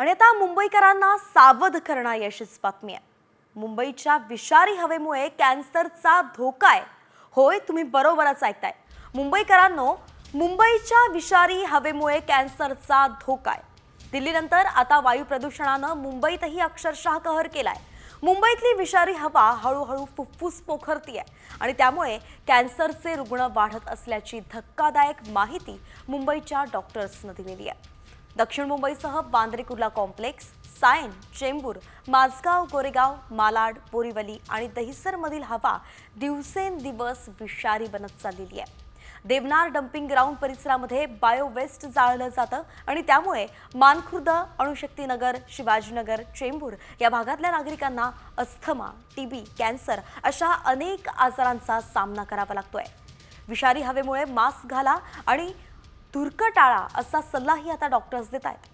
आणि आता मुंबईकरांना सावध करणारी अशीच बातमी आहे। मुंबईच्या विषारी हवेमुळे कॅन्सरचा धोका आहे। होय, तुम्ही बरोबरच ऐकताय। मुंबईकरांनो, मुंबईच्या विषारी हवेमुळे कॅन्सरचा धोका आहे। दिल्लीनंतर आता वायू प्रदूषणाने मुंबईतही अक्षरशः कहर केलाय। मुंबईतली विषारी हवा हळूहळू फुफ्फुस पोखरतीये आणि त्यामुळे कॅन्सरचे रुग्ण वाढत असल्याची धक्कादायक माहिती मुंबईच्या डॉक्टर्सने दिली आहे। दक्षिण मुंबईसह बांद्रे कुर्ला कॉम्प्लेक्स, सायन, चेंबूर, माझगाव, गोरेगाव, मालाड, बोरीवली आणि दहिसरमधील हवा दिवसेंदिवस विषारी बनत चाललेली आहे। देवनार डम्पिंग ग्राउंड परिसरामध्ये बायोवेस्ट जाळलं जातं आणि त्यामुळे मानखुर्द, अणुशक्तीनगर, शिवाजीनगर, चेंबूर या भागातल्या नागरिकांना अस्थमा, टीबी, कॅन्सर अशा अनेक आजारांचा सामना करावा लागतोय। विषारी हवेमुळे मास्क घाला आणि धुरकं टाळा असा सल्लाही आता डॉक्टर्स देत आहेत।